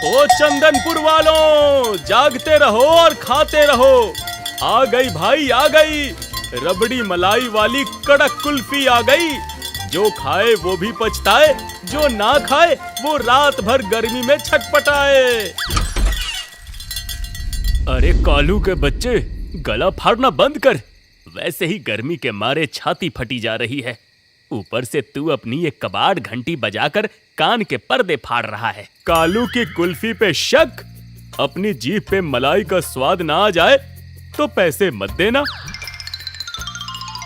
ओ चंदनपुर वालों, जागते रहो और खाते रहो। आ गई भाई, आ गई। रबड़ी मलाई वाली कड़क कुल्फी आ गई। जो खाए वो भी पछताए, जो ना खाए वो रात भर गर्मी में छटपटाए। अरे कालू के बच्चे, गला फाड़ना बंद कर। वैसे ही गर्मी के मारे छाती फटी जा रही है, ऊपर से तू अपनी ये कबाड़ घंटी बजाकर कान के पर्दे फाड़ रहा है। कालू की कुल्फी पे शक? अपनी जीभ पे मलाई का स्वाद ना आ जाए तो पैसे मत देना।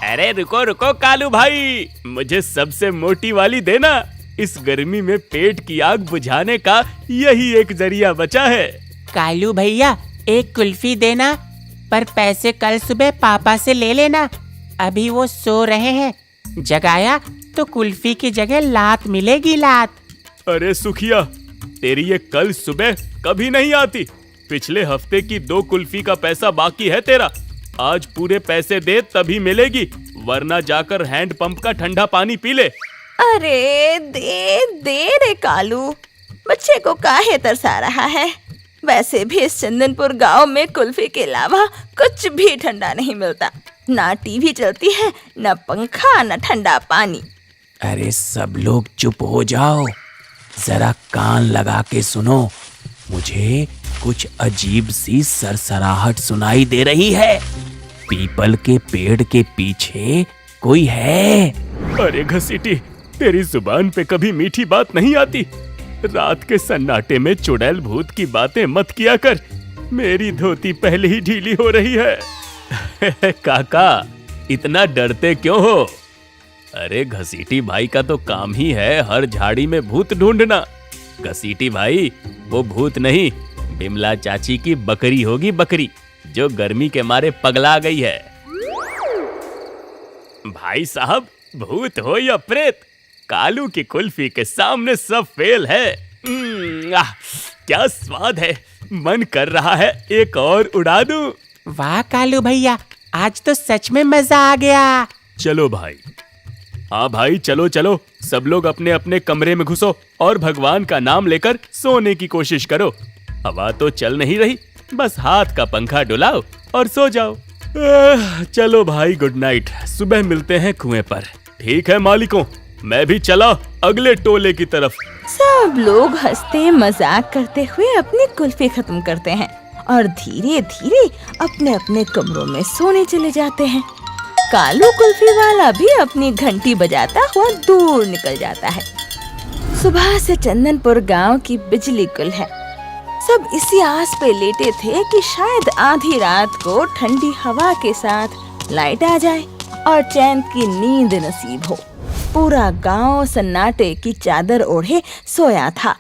अरे रुको रुको कालू भाई, मुझे सबसे मोटी वाली देना। इस गर्मी में पेट की आग बुझाने का यही एक जरिया बचा है। कालू भैया, एक कुल्फी देना, पर पैसे कल सुबह पापा से ले लेना। अभी वो सो रहे हैं, जगाया तो कुल्फी की जगह लात मिलेगी, लात। अरे सुखिया, तेरी ये कल सुबह कभी नहीं आती। पिछले हफ्ते की 2 कुल्फी का पैसा बाकी है तेरा। आज पूरे पैसे दे तभी मिलेगी, वरना जाकर हैंड पंप का ठंडा पानी पी ले। अरे दे दे रे कालू, बच्चे को काहे तरसा रहा है। वैसे भी इस चंदनपुर गांव में कुल्फी के अलावा कुछ भी ठंडा नहीं मिलता। ना टीवी चलती है, ना पंखा, ना ठंडा पानी। अरे सब लोग चुप हो जाओ, जरा कान लगा के सुनो। मुझे कुछ अजीब सी सरसराहट सुनाई दे रही है। पीपल के पेड़ के पीछे कोई है। अरे घसीटी, तेरी जुबान पे कभी मीठी बात नहीं आती। रात के सन्नाटे में चुड़ैल भूत की बातें मत किया कर। मेरी धोती पहले ही ढीली हो रही है। काका, इतना डरते क्यों हो? अरे घसीटी भाई का तो काम ही है हर झाड़ी में भूत ढूंढना। घसीटी भाई वो भूत नहीं, बिमला चाची की बकरी होगी, बकरी जो गर्मी के मारे पगला गई है। भाई साहब, भूत हो या प्रेत, कालू की कुल्फी के सामने सब फेल है। क्या स्वाद है, मन कर रहा है एक और उड़ा दूं। वाह कालू भैया, आज तो सच में मजा आ गया। चलो भाई, हाँ भाई, चलो चलो, सब लोग अपने अपने कमरे में घुसो और भगवान का नाम लेकर सोने की कोशिश करो। हवा तो चल नहीं रही, बस हाथ का पंखा डुलाओ और सो जाओ। चलो भाई, गुड नाइट। सुबह मिलते हैं कुएं पर। ठीक है मालिकों, मैं भी चला अगले टोले की तरफ। सब लोग हंसते मजाक करते हुए अपनी कुल्फी खत्म करते हैं और धीरे धीरे अपने अपने कमरों में सोने चले जाते हैं। कालू कुल्फी वाला भी अपनी घंटी बजाता हुआ दूर निकल जाता है। सुबह से चंदनपुर गांव की बिजली गुल है। सब इसी आस पे लेटे थे कि शायद आधी रात को ठंडी हवा के साथ लाइट आ जाए और चैन की नींद नसीब हो। पूरा गांव सन्नाटे की चादर ओढ़े सोया था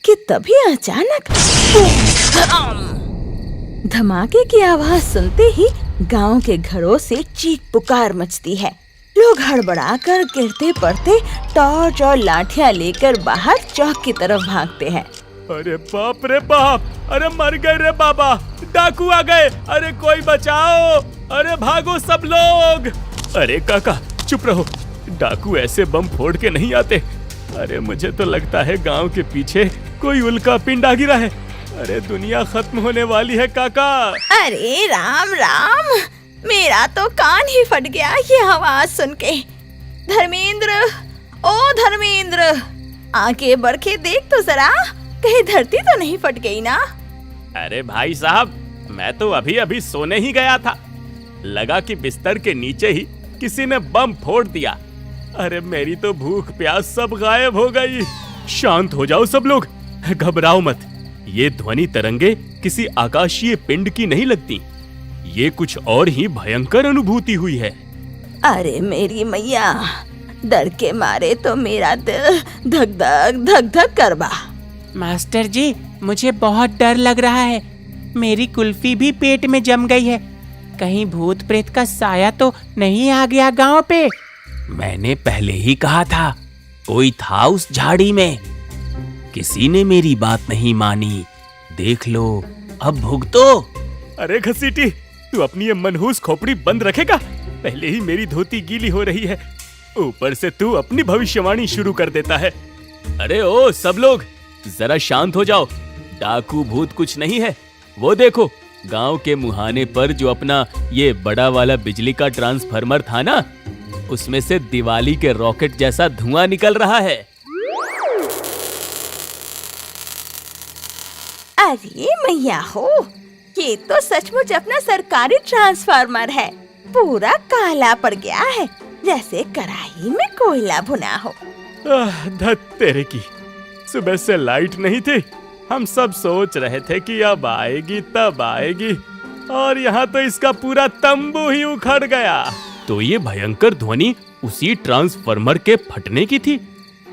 कि तभी अचानक धमाके की आवाज सुनते ही गांव के घरों से चीख पुकार मचती है। लोग हड़बड़ाकर गिरते पड़ते टॉर्च और लाठियां लेकर बाहर चौक की तरफ भागते हैं। अरे बाप रे बाप, अरे मर गए रे बाबा, डाकू आ गए, अरे कोई बचाओ, अरे भागो सब लोग। अरे काका चुप रहो, डाकू ऐसे बम फोड़ के नहीं आते। अरे मुझे तो लगता है गांव के पीछे कोई उल्का पिंड आ गिरा है। अरे दुनिया खत्म होने वाली है काका। अरे राम राम, मेरा तो कान ही फट गया ये आवाज सुन के। धर्मेंद्र, ओ धर्मेंद्र, आके बढ़ के देख तो जरा, कहीं धरती तो नहीं फट गई ना। अरे भाई साहब, मैं तो अभी अभी सोने ही गया था, लगा कि बिस्तर के नीचे ही किसी ने बम फोड़ दिया। अरे मेरी तो भूख प्यास सब गायब हो गई। शांत हो जाओ सब लोग, घबराओ मत। ये ध्वनि तरंगे किसी आकाशीय पिंड की नहीं लगती, ये कुछ और ही भयंकर अनुभूति हुई है। अरे मेरी मैया, डर के मारे तो मेरा दिल धक धक धक धक करवा। मास्टर जी, मुझे बहुत डर लग रहा है। मेरी कुल्फी भी पेट में जम गई है। कहीं भूत प्रेत का साया तो नहीं आ गया गांव पे? मैंने पहले ही कहा था, कोई था उस झाड़ी में। किसी ने मेरी बात नहीं मानी। देख लो, अब भुगतो। अरे घसीटी, तू अपनी ये मनहूस खोपड़ी बंद रखेगा? पहले ही मेरी धोती गीली हो रही है, ऊपर से तू अपनी भविष्यवाणी शुरू कर देता है। अरे ओ सब लोग, जरा शांत हो जाओ। डाकू भूत कुछ नहीं है। वो देखो, गांव के मुहाने पर जो अपना ये बड़ा वाला बिजली का ट्रांसफार्मर था ना, उसमें से दिवाली के रॉकेट जैसा धुआं निकल रहा है। अरे मैया हो, ये तो सचमुच अपना सरकारी ट्रांसफार्मर है। पूरा काला पड़ गया है, जैसे कढ़ाई में कोयला भुना हो। धत तेरे की, सुबह से लाइट नहीं थी। हम सब सोच रहे थे कि अब आएगी तब आएगी, और यहाँ तो इसका पूरा तंबू ही उखड़ गया। तो ये भयंकर ध्वनि उसी ट्रांसफार्मर के फटने की थी।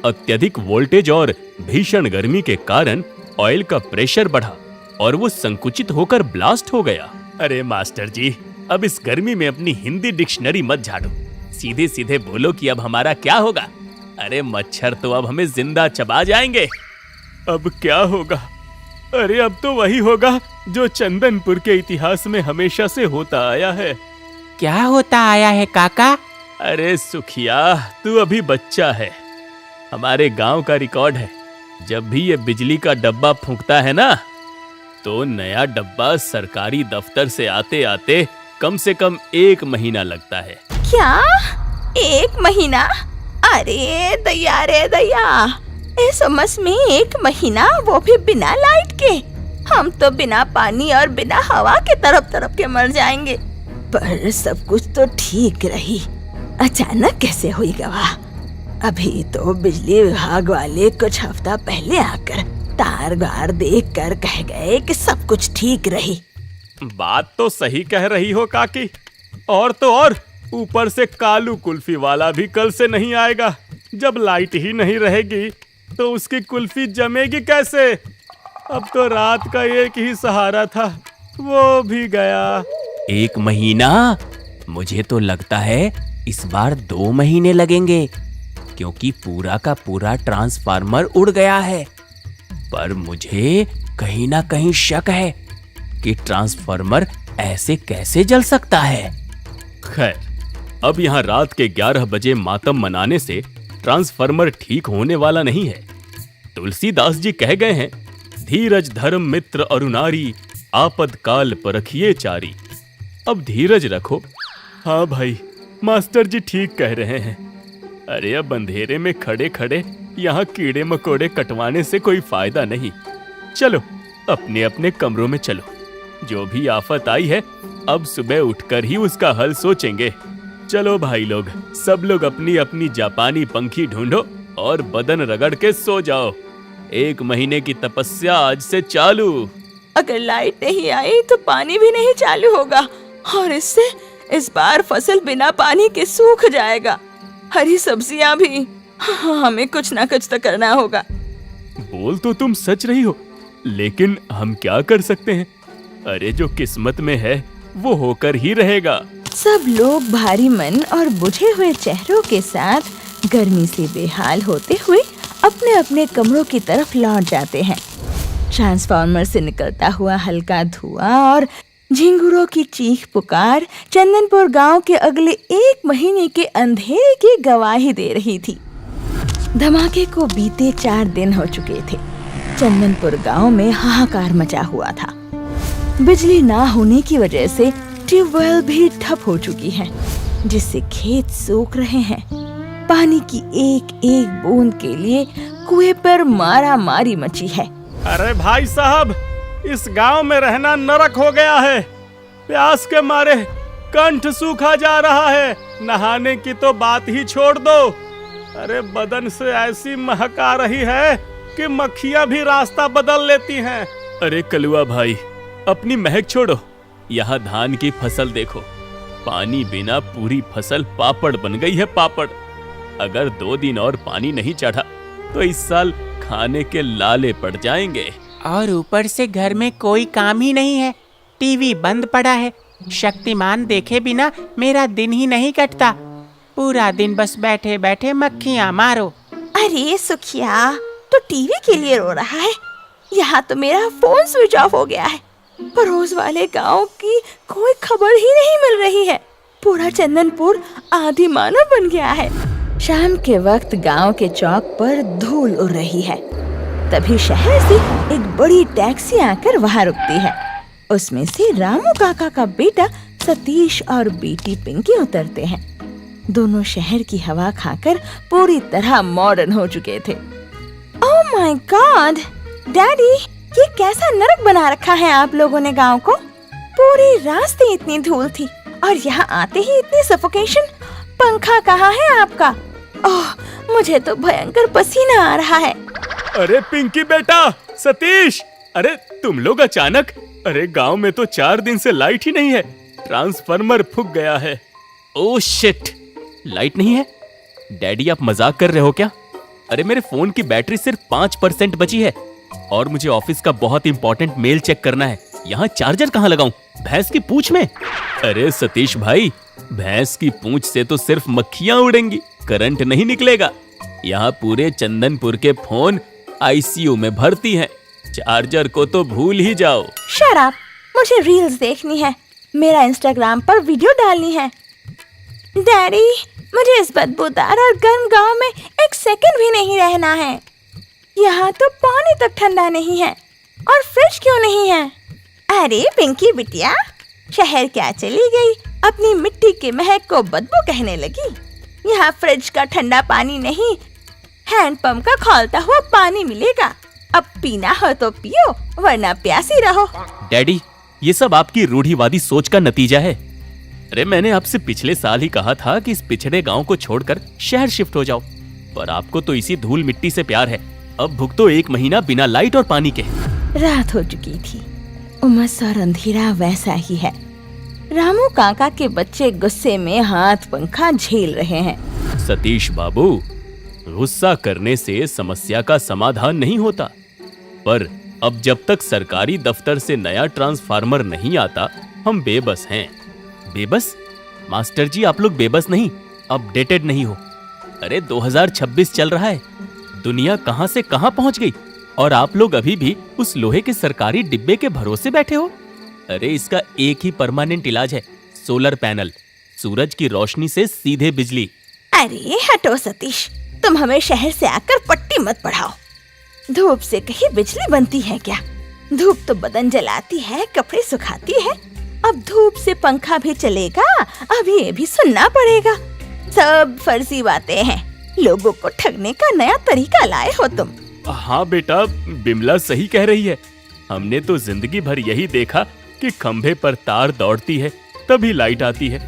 अत्यधिक वोल्टेज और भीषण गर्मी के कारण ऑयल का प्रेशर बढ़ा और वो संकुचित होकर ब्लास्ट हो गया। अरे मास्टर जी, अब इस गर्मी में अपनी हिंदी डिक्शनरी मत झाड़ो, सीधे सीधे बोलो कि अब हमारा क्या होगा। अरे मच्छर तो अब हमें जिंदा चबा जाएंगे। अब क्या होगा? अरे अब तो वही होगा जो चंदनपुर के इतिहास में हमेशा से होता आया है। क्या होता आया है काका? अरे सुखिया, तू अभी बच्चा है। हमारे गांव का रिकॉर्ड है, जब भी ये बिजली का डब्बा फूंकता है ना, तो नया डब्बा सरकारी दफ्तर से आते आते कम से कम 1 महीना लगता है। क्या 1 महीना? अरे दया रे दया, इस उमस में 1 महीना, वो भी बिना लाइट के। हम तो बिना पानी और बिना हवा के तरफ के मर जाएंगे। पर सब कुछ तो ठीक रही, अचानक कैसे हुई गवाह? अभी तो बिजली विभाग वाले कुछ हफ्ता पहले आकर तार गार देख कर कह गए कि सब कुछ ठीक रही। बात तो सही कह रही हो काकी, और तो और ऊपर से कालू कुल्फी वाला भी कल से नहीं आएगा। जब लाइट ही नहीं रहेगी तो उसकी कुल्फी जमेगी कैसे? अब तो रात का एक ही सहारा था, वो भी गया। 1 महीना? मुझे तो लगता है इस बार 2 महीने लगेंगे, क्योंकि पूरा का पूरा ट्रांसफार्मर उड़ गया है। पर मुझे कहीं ना कहीं शक है कि ट्रांसफार्मर ऐसे कैसे जल सकता है। खैर, अब यहाँ रात के 11 बजे मातम मनाने से ट्रांसफार्मर ठीक होने वाला नहीं है। तुलसीदास जी कह गए हैं, धीरज धर्म मित्र अरुनारी, आपद काल परखिए चारी। अब धीरज रखो। हाँ भाई, मास्टर जी ठीक कह रहे हैं। अरे अब अंधेरे में खड़े खड़े यहाँ कीड़े मकोड़े कटवाने से कोई फायदा नहीं। चलो अपने अपने कमरों में चलो। जो भी आफत आई है, अब सुबह उठकर ही उसका हल सोचेंगे। चलो भाई लोग, सब लोग अपनी अपनी जापानी पंखी ढूंढो और बदन रगड़ के सो जाओ। 1 महीने की तपस्या आज से चालू। अगर लाइट नहीं आई तो पानी भी नहीं चालू होगा, और इससे इस बार फसल बिना पानी के सूख जाएगा। हरी सब्जियां भी। हमें कुछ ना कुछ तो करना होगा। बोल तो तुम सच रही हो, लेकिन हम क्या कर सकते हैं? अरे जो किस्मत में है वो होकर ही रहेगा। सब लोग भारी मन और बुझे हुए चेहरों के साथ गर्मी से बेहाल होते हुए अपने अपने कमरों की तरफ लौट जाते हैं। ट्रांसफार्मर से निकलता हुआ हल्का धुआं और झिंगुरों की चीख पुकार चंदनपुर गांव के अगले 1 महीने के अंधेरे की गवाही दे रही थी। धमाके को बीते 4 दिन हो चुके थे। चंदनपुर गांव में हाहाकार मचा हुआ था। बिजली ना होने की वजह से ट्यूबवेल भी ठप हो चुकी है, जिससे खेत सूख रहे हैं। पानी की एक एक बूंद के लिए कुएं पर मारा मारी मची है। अरे भाई साहब, इस गांव में रहना नरक हो गया है। प्यास के मारे कंठ सूखा जा रहा है। नहाने की तो बात ही छोड़ दो। अरे बदन से ऐसी महक आ रही है कि मक्खियां भी रास्ता बदल लेती हैं। अरे कलुआ भाई, अपनी महक छोड़ो। यहाँ धान की फसल देखो, पानी बिना पूरी फसल पापड़ बन गई है, पापड़। अगर 2 दिन और पानी नहीं चढ़ा तो इस साल खाने के लाले पड़ जाएंगे। और ऊपर से घर में कोई काम ही नहीं है। टीवी बंद पड़ा है। शक्तिमान देखे बिना मेरा दिन ही नहीं कटता। पूरा दिन बस बैठे बैठे मक्खियाँ मारो। अरे सुखिया, तो टीवी के लिए रो रहा है? यहाँ तो मेरा फोन स्विच ऑफ हो गया है। पड़ोस वाले गांव की कोई खबर ही नहीं मिल रही है। पूरा चंदनपुर आधी मानव बन गया है। शाम के वक्त गांव के चौक पर धूल उड़ रही है। तभी शहर से एक बड़ी टैक्सी आकर वहाँ रुकती है। उसमें से रामू काका का बेटा सतीश और बेटी पिंकी उतरते हैं। दोनों शहर की हवा खाकर पूरी तरह मॉडर्न हो चुके थे। ओह माय गॉड, डैडी, ये कैसा नरक बना रखा है आप लोगों ने गांव को। पूरे रास्ते इतनी धूल थी और यहाँ आते ही इतनी सफोकेशन। पंखा कहाँ है आपका? ओह, मुझे तो भयंकर पसीना आ रहा है। अरे पिंकी बेटा, सतीश, अरे तुम लोग अचानक। अरे गांव में तो 4 दिन से लाइट ही नहीं है, ट्रांसफार्मर फूक गया है। ओह शिट, लाइट नहीं है? डैडी आप मजाक कर रहे हो क्या? अरे मेरे फोन की बैटरी सिर्फ 5% बची है और मुझे ऑफिस का बहुत इंपॉर्टेंट मेल चेक करना है। यहाँ चार्जर कहाँ लगाऊं? भैंस की पूंछ में? अरे सतीश भाई, भैंस की पूंछ से तो सिर्फ मक्खियां उड़ेंगी, करंट नहीं निकलेगा। यहाँ पूरे चंदनपुर के फोन आईसीयू में भर्ती हैं। चार्जर को तो भूल ही जाओ। शट अप, मुझे रील्स देखनी है, मेरा इंस्टाग्राम पर वीडियो डालनी है। डैडी, मुझे इस बदबूदार और गर्म गांव में एक सेकंड भी नहीं रहना है। यहाँ तो पानी तक ठंडा नहीं है और फ्रिज क्यों नहीं है? अरे पिंकी बिटिया, शहर क्या चली गई, अपनी मिट्टी के महक को बदबू कहने लगी। यहाँ फ्रिज का ठंडा पानी नहीं, हैंडपंप का खौलता हुआ पानी मिलेगा। अब पीना हो तो पियो, वरना प्यासी रहो। डैडी, ये सब आपकी रूढ़िवादी सोच का नतीजा है। अरे मैंने आपसे पिछले साल ही कहा था कि इस पिछड़े गांव को छोड़कर शहर शिफ्ट हो जाओ, पर आपको तो इसी धूल मिट्टी से प्यार है। अब भुगतो 1 महीना बिना लाइट और पानी के। रात हो चुकी थी, उमस और अंधेरा वैसा ही है। रामू काका के बच्चे गुस्से में हाथ पंखा झेल रहे हैं। सतीश बाबू, गुस्सा करने से समस्या का समाधान नहीं होता, पर अब जब तक सरकारी दफ्तर से नया ट्रांसफार्मर नहीं आता, हम बेबस हैं। बेबस? मास्टर जी, आप लोग बेबस नहीं, अपडेटेड नहीं हो। अरे 2026 चल रहा है, दुनिया कहां से कहां पहुंच गई और आप लोग अभी भी उस लोहे के सरकारी डिब्बे के भरोसे बैठे हो। अरे इसका एक ही परमानेंट इलाज है, सोलर पैनल, सूरज की रोशनी से सीधे बिजली। अरे हटो सतीश, तुम हमें शहर से आकर पट्टी मत पढ़ाओ। धूप से कहीं बिजली बनती है क्या? धूप तो बदन जलाती है, कपड़े सुखाती है। अब धूप से पंखा भी चलेगा? अभी ये भी सुनना पड़ेगा। सब फर्जी बातें हैं, लोगों को ठगने का नया तरीका लाए हो तुम। हाँ बेटा, बिमला सही कह रही है। हमने तो जिंदगी भर यही देखा कि खंभे पर तार दौड़ती है तभी लाइट आती है।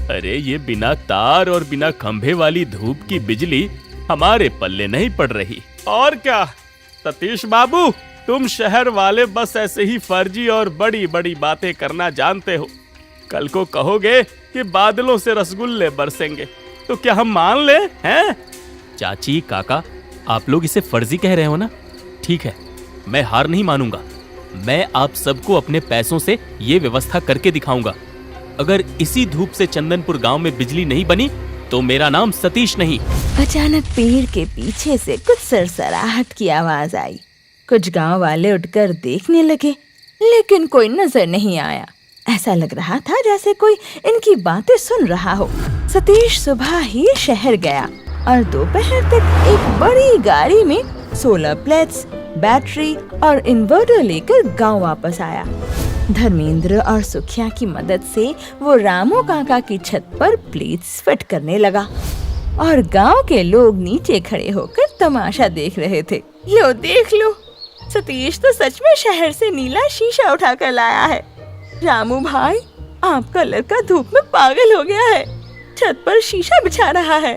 अरे ये बिना तार और बिना खंभे वाली धूप की बिजली हमारे पल्ले नहीं पड़ रही। और क्या सतीश बाबू, तुम शहर वाले बस ऐसे ही फर्जी और बड़ी बड़ी बातें करना जानते हो। कल को कहोगे कि बादलों से रसगुल्ले बरसेंगे, तो क्या हम मान ले हैं? चाची, काका, आप लोग इसे फर्जी कह रहे हो ना? ठीक है, मैं हार नहीं मानूंगा। मैं आप सबको अपने पैसों से ये व्यवस्था करके दिखाऊंगा। अगर इसी धूप से चंदनपुर गांव में बिजली नहीं बनी तो मेरा नाम सतीश नहीं। अचानक पेड़ के पीछे से कुछ सरसराहट की आवाज आई। कुछ गांव वाले उठकर देखने लगे, लेकिन कोई नजर नहीं आया। ऐसा लग रहा था जैसे कोई इनकी बातें सुन रहा हो। सतीश सुबह ही शहर गया और दोपहर तक एक बड़ी गाड़ी में सोलर प्लेट्स, बैटरी और इन्वर्टर लेकर गांव वापस आया। धर्मेंद्र और सुखिया की मदद से वो रामू काका की छत पर प्लेट्स फिट करने लगा और गांव के लोग नीचे खड़े होकर तमाशा देख रहे थे। लो देख लो, सतीश तो सच में शहर से नीला शीशा उठाकर लाया है। रामू भाई, आपका लड़का धूप में पागल हो गया है, छत पर शीशा बिछा रहा है।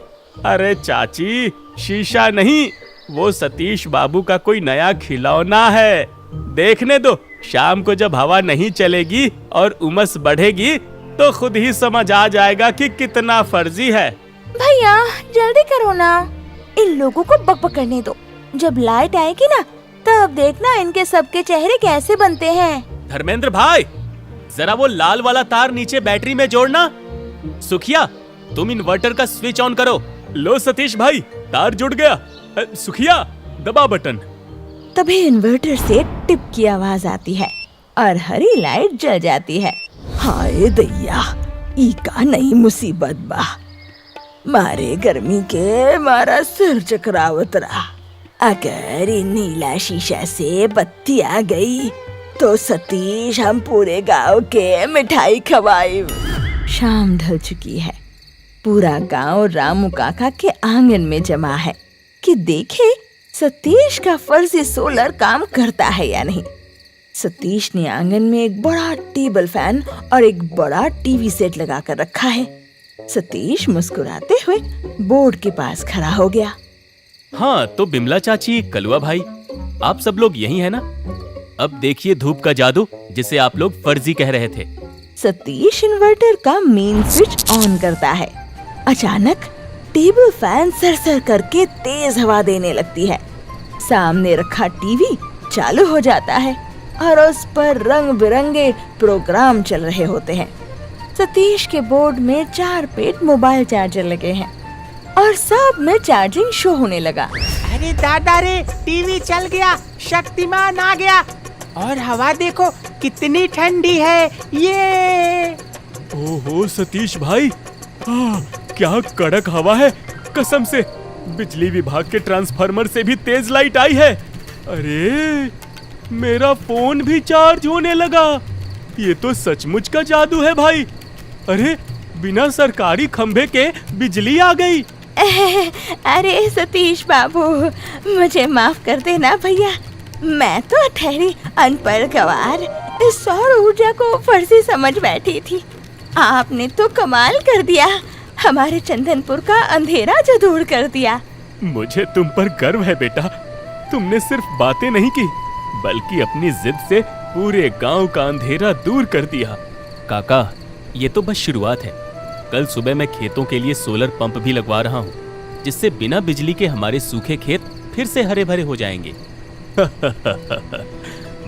अरे चाची, शीशा नहीं, वो सतीश बाबू का कोई नया खिलौना है। देखने दो, शाम को जब हवा नहीं चलेगी और उमस बढ़ेगी तो खुद ही समझ आ जाएगा कि कितना फर्जी है। भैया जल्दी करो ना, इन लोगों को बकबक करने दो। जब लाइट आएगी ना, तब देखना इनके सबके चेहरे कैसे बनते हैं। धर्मेंद्र भाई, जरा वो लाल वाला तार नीचे बैटरी में जोड़ना। सुखिया, तुम इन्वर्टर का स्विच ऑन करो। लो सतीश भाई, तार जुड़ गया। सुखिया, दबा बटन। तभी इन्वर्टर से टिप की आवाज आती है और हरी लाइट जल जाती है। हाय दैया, ई का नई मुसीबत बा। मारे गर्मी के मारा सिर चकरावत रहा। अगर इन नीला शीशा से बत्ती आ गई तो सतीश हम पूरे गांव के मिठाई खवाए। शाम ढल चुकी है। पूरा गांव रामू काका के आंगन में जमा है कि देखे सतीश का फर्जी सोलर काम करता है या नहीं। सतीश ने आंगन में एक बड़ा टेबल फैन और एक बड़ा टीवी सेट लगा कर रखा है। सतीश मुस्कुराते हुए बोर्ड के पास खड़ा हो गया। हाँ तो बिमला चाची, कलुआ भाई, आप सब लोग यही है ना? अब देखिए धूप का जादू जिसे आप लोग फर्जी कह रहे थे। सतीश इन्वर्टर का मेन स्विच ऑन करता है। अचानक टेबल फैन सरसर करके तेज हवा देने लगती है। सामने रखा टीवी चालू हो जाता है और उस पर रंग बिरंगे प्रोग्राम चल रहे होते हैं। सतीश के बोर्ड में 4 पेट मोबाइल चार्जर लगे हैं और सब में चार्जिंग शो होने लगा। अरे दादा रे, टीवी चल गया, शक्तिमान आ गया और हवा देखो कितनी ठंडी है ये। ओहो सतीश भाई, क्या कड़क हवा है, कसम से बिजली विभाग के ट्रांसफार्मर से भी तेज लाइट आई है। अरे मेरा फोन भी चार्ज होने लगा। ये तो सचमुच का जादू है भाई। अरे बिना सरकारी खंभे के बिजली आ गई। अरे सतीश बाबू, मुझे माफ कर देना भैया, मैं तो ठहरी अनपढ़ गवार इस सौर ऊर्जा को फर्जी समझ बैठी थी। आपने तो कमाल कर दिया, हमारे चंदनपुर का अंधेरा जो दूर कर दिया। मुझे तुम पर गर्व है बेटा। तुमने सिर्फ बातें नहीं की बल्कि अपनी जिद से पूरे गांव का अंधेरा दूर कर दिया। काका, ये तो बस शुरुआत है। कल सुबह मैं खेतों के लिए सोलर पंप भी लगवा रहा हूँ, जिससे बिना बिजली के हमारे सूखे खेत फिर से हरे भरे हो जाएंगे।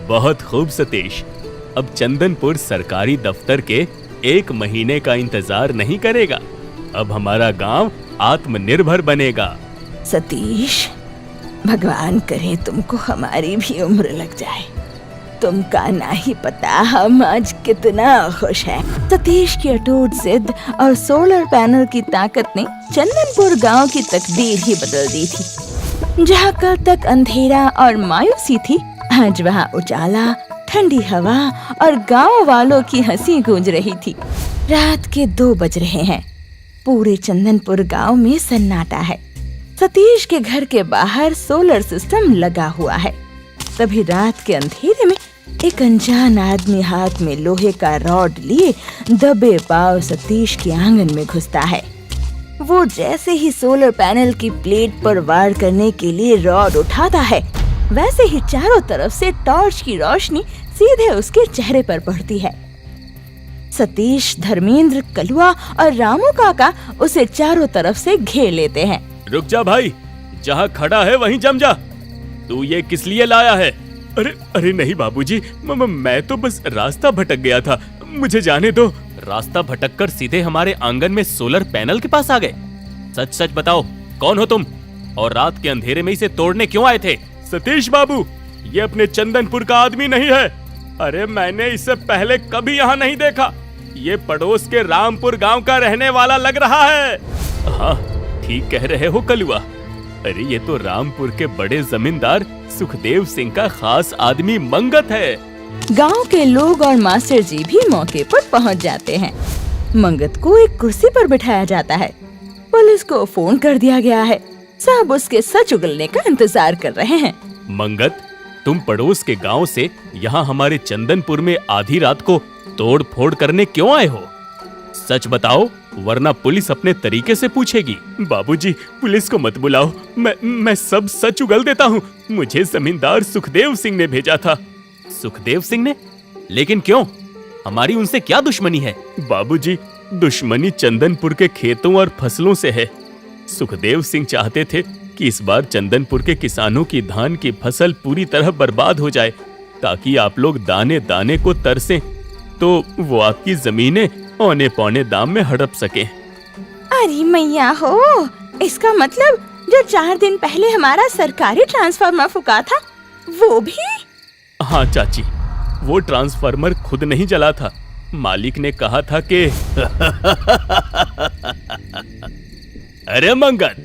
बहुत खूब सतीश। अब चंदनपुर सरकारी दफ्तर के 1 महीने का इंतजार नहीं करेगा। अब हमारा गांव आत्मनिर्भर बनेगा। सतीश, भगवान करे तुमको हमारी भी उम्र लग जाए। तुमका नहीं पता हम आज कितना खुश हैं। सतीश की अटूट जिद और सोलर पैनल की ताकत ने चंदनपुर गांव की तकदीर ही बदल दी थी। जहां कल तक अंधेरा और मायूसी थी, आज वहां उजाला, ठंडी हवा और गांव वालों की हंसी गूंज रही थी। रात के 2 बज रहे हैं। पूरे चंदनपुर गांव में सन्नाटा है। सतीश के घर के बाहर सोलर सिस्टम लगा हुआ है। तभी रात के अंधेरे में एक अनजान आदमी हाथ में लोहे का रॉड लिए दबे पांव सतीश के आंगन में घुसता है। वो जैसे ही सोलर पैनल की प्लेट पर वार करने के लिए रॉड उठाता है, वैसे ही चारों तरफ से टॉर्च की रोशनी सीधे उसके चेहरे पर पड़ती है। सतीश, धर्मेंद्र, कलुआ और रामू काका उसे चारों तरफ से घेर लेते हैं। रुक जा भाई, जहाँ खड़ा है वहीं जम जा। तू ये किस लिए लाया है? अरे अरे नहीं बाबूजी, मैं तो बस रास्ता भटक गया था, मुझे जाने दो। रास्ता भटककर सीधे हमारे आंगन में सोलर पैनल के पास आ गए। सच सच बताओ, कौन हो तुम और रात के अंधेरे में इसे तोड़ने क्यों आए थे? सतीश बाबू, ये अपने चंदनपुर का आदमी नहीं है। अरे मैंने इसे पहले कभी यहाँ नहीं देखा। ये पड़ोस के रामपुर गांव का रहने वाला लग रहा है। हाँ ठीक कह रहे हो कलुआ। अरे ये तो रामपुर के बड़े जमींदार सुखदेव सिंह का खास आदमी मंगत है। गांव के लोग और मास्टर जी भी मौके पर पहुंच जाते हैं। मंगत को एक कुर्सी पर बिठाया जाता है। पुलिस को फोन कर दिया गया है। सब उसके सच उगलने का इंतजार कर रहे हैं। मंगत, तुम पड़ोस के गांव से यहाँ हमारे चंदनपुर में आधी रात को तोड़ फोड़ करने क्यों आए हो? सच बताओ, वरना पुलिस अपने तरीके से पूछेगी। बाबूजी, पुलिस को मत बुलाओ, मैं सब सच उगल देता हूँ। मुझे जमींदार सुखदेव सिंह ने भेजा था। सुखदेव सिंह ने? लेकिन क्यों? हमारी उनसे क्या दुश्मनी है? बाबूजी, दुश्मनी चंदनपुर के खेतों और फसलों से है। सुखदेव सिंह चाहते थे कि इस बार चंदनपुर के किसानों की धान की फसल पूरी तरह बर्बाद हो जाए, ताकि आप लोग दाने दाने को तरसें, तो वो आपकी जमीनें औने पौने दाम में हड़प सके। अरे मैया हो, इसका मतलब जो 4 दिन पहले हमारा सरकारी ट्रांसफार्मर फूका था, वो भी? हाँ चाची, वो ट्रांसफार्मर खुद नहीं जला था। मालिक ने कहा था कि अरे मंगत,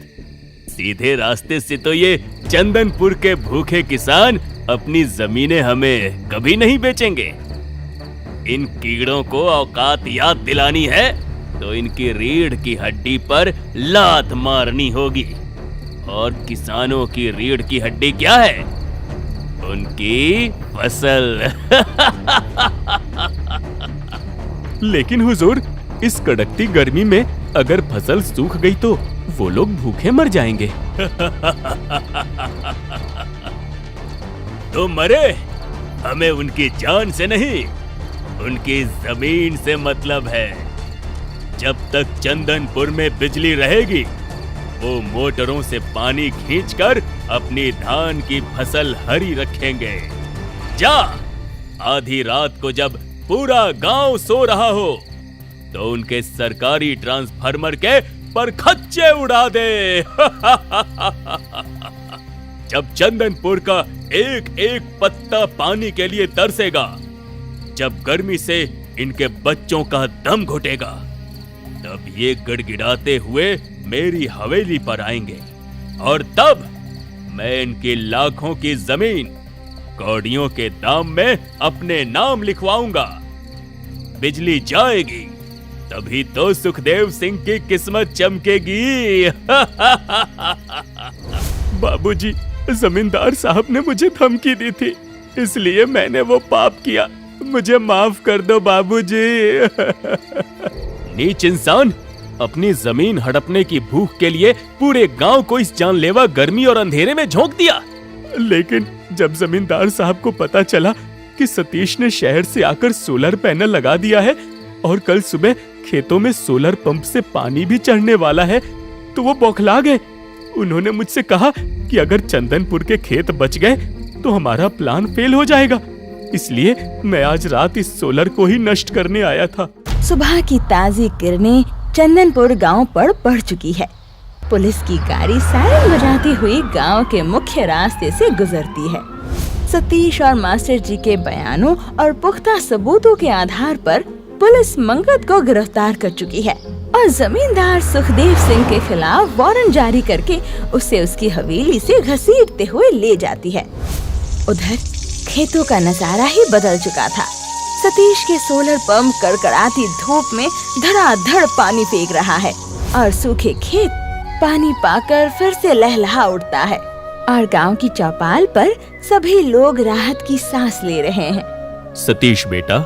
सीधे रास्ते से तो ये चंदनपुर के भूखे किसान अपनी जमीनें हमें कभी नहीं बेचेंगे। इन कीड़ों को औकात याद दिलानी है तो इनकी रीढ़ की हड्डी पर लात मारनी होगी। और किसानों की रीढ़ की हड्डी क्या है? उनकी फसल। लेकिन हुजूर, इस कड़कती गर्मी में अगर फसल सूख गई तो वो लोग भूखे मर जाएंगे। तो मरे, हमें उनकी जान से नहीं, उनकी जमीन से मतलब है। जब तक चंदनपुर में बिजली रहेगी, वो मोटरों से पानी खींचकर अपनी धान की फसल हरी रखेंगे। जा, आधी रात को जब पूरा गांव सो रहा हो तो उनके सरकारी ट्रांसफार्मर के परखच्चे उड़ा दे। जब चंदनपुर का एक एक पत्ता पानी के लिए तरसेगा, जब गर्मी से इनके बच्चों का दम घुटेगा, तब ये गिड़गिड़ाते हुए मेरी हवेली पर आएंगे और तब मैं इनकी लाखों की जमीन कौड़ियों के दाम में अपने नाम लिखवाऊंगा। बिजली जाएगी तभी तो सुखदेव सिंह की किस्मत चमकेगी। बाबूजी, जमींदार साहब ने मुझे धमकी दी थी, इसलिए मैंने वो पाप किया। मुझे माफ कर दो बाबूजी। नीच इंसान, अपनी जमीन हड़पने की भूख के लिए पूरे गांव को इस जानलेवा गर्मी और अंधेरे में झोंक दिया। लेकिन जब जमींदार साहब को पता चला कि सतीश ने शहर से आकर सोलर पैनल लगा दिया है और कल सुबह खेतों में सोलर पंप से पानी भी चढ़ने वाला है, तो वो बौखला गए। उन्होंने मुझसे कहा कि अगर चंदनपुर के खेत बच गए तो हमारा प्लान फेल हो जाएगा। इसलिए मैं आज रात इस सोलर को ही नष्ट करने आया था। सुबह की ताजी किरणें चंदनपुर गांव पर पड़ चुकी है। पुलिस की गाड़ी सायरन बजाती हुई गांव के मुख्य रास्ते से गुजरती है। सतीश और मास्टर जी के बयानों और पुख्ता सबूतों के आधार पर पुलिस मंगत को गिरफ्तार कर चुकी है और जमींदार सुखदेव सिंह के खिलाफ वारंट जारी करके उसे उसकी हवेली से घसीटते हुए ले जाती है। उधर खेतों का नजारा ही बदल चुका था। सतीश के सोलर पंप कड़कड़ाती धूप में धड़ाधड़ पानी फेंक रहा है और सूखे खेत पानी पाकर फिर से लहलहा उठता है और गांव की चौपाल पर सभी लोग राहत की सांस ले रहे हैं। सतीश बेटा,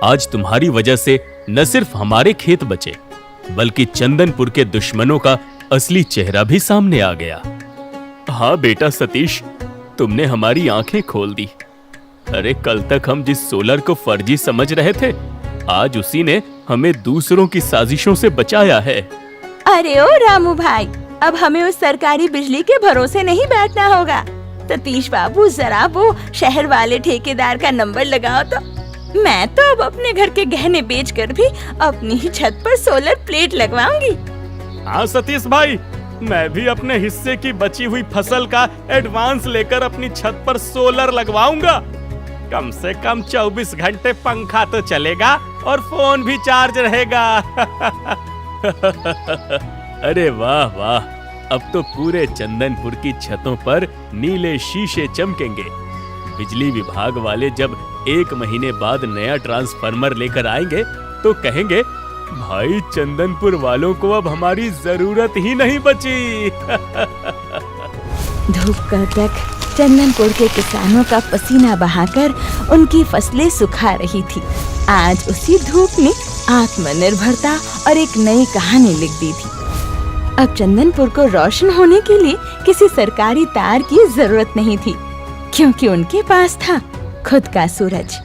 आज तुम्हारी वजह से न सिर्फ हमारे खेत बचे, बल्कि चंदनपुर के दुश्मनों का असली चेहरा भी सामने आ गया। हाँ बेटा सतीश, तुमने हमारी आंखें खोल दी। अरे कल तक हम जिस सोलर को फर्जी समझ रहे थे, आज उसी ने हमें दूसरों की साजिशों से बचाया है। अरे ओ रामू भाई, अब हमें उस सरकारी बिजली के भरोसे नहीं बैठना होगा। सतीश बाबू, जरा वो शहर वाले ठेकेदार का नंबर लगाओ तो। मैं तो अब अपने घर के गहने बेचकर भी अपनी ही छत पर सोलर प्लेट लगवाऊंगी। हाँ सतीश भाई, मैं भी अपने हिस्से की बची हुई फसल का एडवांस लेकर अपनी छत पर सोलर लगवाऊंगा। कम से कम 24 घंटे पंखा तो चलेगा और फोन भी चार्ज रहेगा। अरे वाह वाह, अब तो पूरे चंदनपुर की छतों पर नीले शीशे चमकेंगे। बिजली विभाग वाले जब 1 महीने बाद नया ट्रांसफार्मर लेकर आएंगे तो कहेंगे, भाई चंदनपुर वालों को अब हमारी जरूरत ही नहीं बची। धूप कड़क चंदनपुर के किसानों का पसीना बहाकर उनकी फसलें सुखा रही थी। आज उसी धूप ने आत्मनिर्भरता और एक नई कहानी लिख दी थी। अब चंदनपुर को रोशन होने के लिए किसी सरकारी तार की जरूरत नहीं थी, क्योंकि उनके पास था खुद का सूरज।